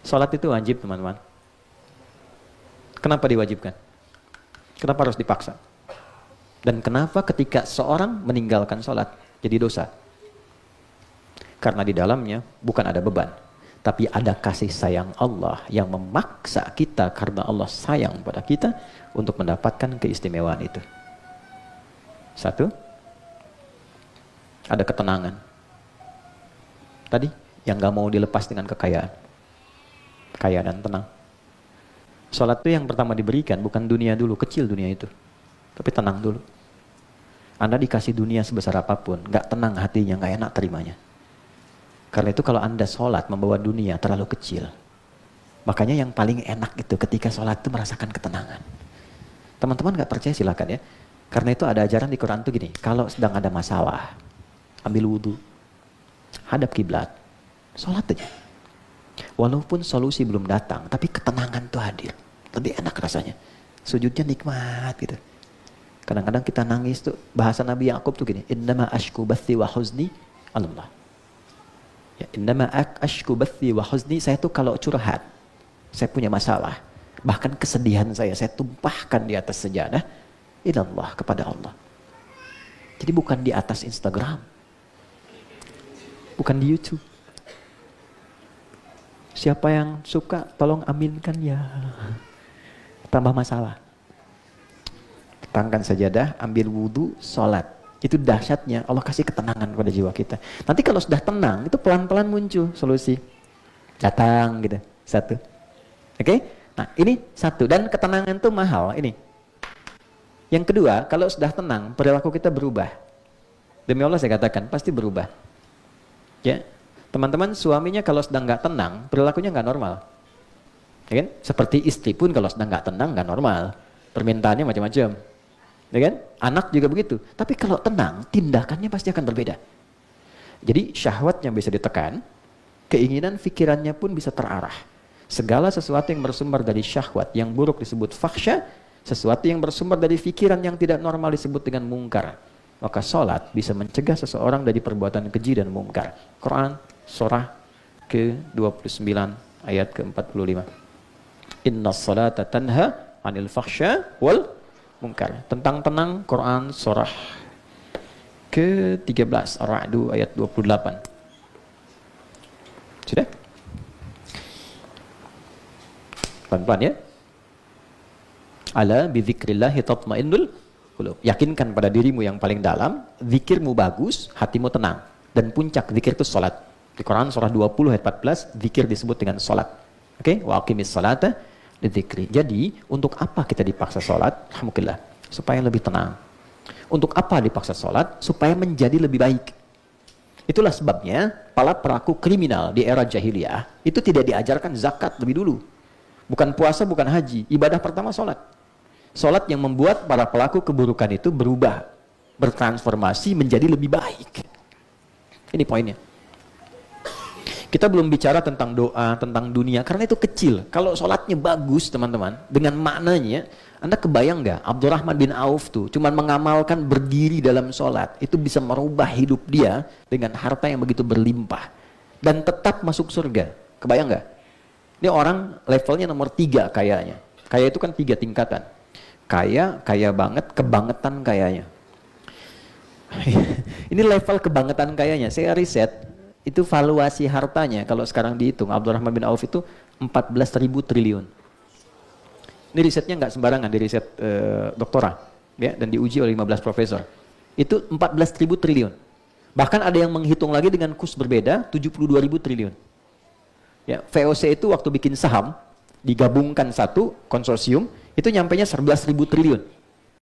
Sholat itu wajib, teman-teman. Kenapa diwajibkan? Kenapa harus dipaksa? Dan kenapa ketika seorang meninggalkan sholat jadi dosa? Karena di dalamnya bukan ada beban, tapi ada kasih sayang Allah yang memaksa kita karena Allah sayang pada kita untuk mendapatkan keistimewaan itu. Satu, ada ketenangan. Tadi, yang gak mau dilepas dengan kekayaan. Kaya dan tenang. Sholat itu yang pertama diberikan, bukan dunia dulu, kecil dunia itu. Tapi tenang dulu. Anda dikasih dunia sebesar apapun, gak tenang hatinya, gak enak terimanya. Karena itu kalau Anda sholat membawa dunia terlalu kecil. Makanya yang paling enak itu ketika sholat itu merasakan ketenangan. Teman-teman gak percaya silakan ya. Karena itu ada ajaran di Quran tuh gini, kalau sedang ada masalah, ambil wudhu, hadap kiblat, sholat aja. Walaupun solusi belum datang, tapi ketenangan tuh hadir. Lebih enak rasanya. Sujudnya nikmat gitu. Kadang-kadang kita nangis tuh, bahasa Nabi Yakub tuh gini, innama ashku bathi wa huzni Allah. Ya, innama ashku bathi wa huzni, saya tuh kalau curhat, saya punya masalah, bahkan kesedihan saya tumpahkan di atas sejadah, ilallah, kepada Allah. Jadi bukan di atas Instagram, bukan di YouTube. Siapa yang suka tolong aminkan ya. Tambah masalah. Tangkan sajadah, ambil wudhu, sholat. Itu dahsyatnya Allah kasih ketenangan pada jiwa kita. Nanti kalau sudah tenang, itu pelan-pelan muncul solusi. Datang gitu. Satu. Oke? Nah ini satu. Dan ketenangan itu mahal. Ini. Yang kedua, kalau sudah tenang, perilaku kita berubah. Demi Allah saya katakan, pasti berubah. Ya, teman-teman suaminya kalau sedang nggak tenang, perilakunya nggak normal. Ya kan? Seperti istri pun kalau sedang nggak tenang, nggak normal. Permintaannya macam-macam. Ya kan? Anak juga begitu. Tapi kalau tenang, tindakannya pasti akan berbeda. Jadi syahwatnya bisa ditekan, keinginan pikirannya pun bisa terarah. Segala sesuatu yang bersumber dari syahwat, yang buruk disebut fakhsya, sesuatu yang bersumber dari pikiran yang tidak normal disebut dengan mungkar. Maka sholat bisa mencegah seseorang dari perbuatan keji dan mungkar. Quran surah ke-29 ayat ke-45. Inna sholata tanha anil fakhsya wal mungkar. Tentang tenang, Quran surah ke-13 Ar-Ra'd ayat 28. Sudah? Pelan-pelan ya. Ala bidzikrillahi tatmainnul qulub. Yakinkan pada dirimu yang paling dalam, zikirmu bagus, hatimu tenang. Dan puncak zikir itu salat. Di Quran surah 20 ayat 14, zikir disebut dengan salat. Oke? Wa aqimis salata lidzikri. Jadi, untuk apa kita dipaksa salat? Alhamdulillah, supaya lebih tenang. Untuk apa dipaksa salat? Supaya menjadi lebih baik. Itulah sebabnya para pelaku kriminal di era jahiliyah itu tidak diajarkan zakat lebih dulu. Bukan puasa, bukan haji. Ibadah pertama salat. Salat yang membuat para pelaku keburukan itu berubah, bertransformasi menjadi lebih baik. Ini poinnya. Kita belum bicara tentang doa, tentang dunia, karena itu kecil. Kalau salatnya bagus, teman-teman, dengan maknanya, Anda kebayang nggak? Abdurrahman bin Auf tuh cuman mengamalkan berdiri dalam salat, itu bisa merubah hidup dia dengan harta yang begitu berlimpah dan tetap masuk surga. Kebayang nggak? Ini orang levelnya nomor 3 kayanya. Kaya itu kan 3 tingkatan. Kaya banget, kebangetan kayanya. Ini level kebangetan kayanya. Saya riset, itu valuasi hartanya kalau sekarang dihitung, Abdurrahman bin Auf itu 14.000 triliun. Ini risetnya nggak sembarangan, di riset doktora, ya, dan diuji oleh 15 profesor. Itu 14.000 triliun. Bahkan ada yang menghitung lagi dengan kurs berbeda, 72.000 triliun. Ya, VOC itu waktu bikin saham, digabungkan satu konsorsium, itu nyampainya 11.000 triliun.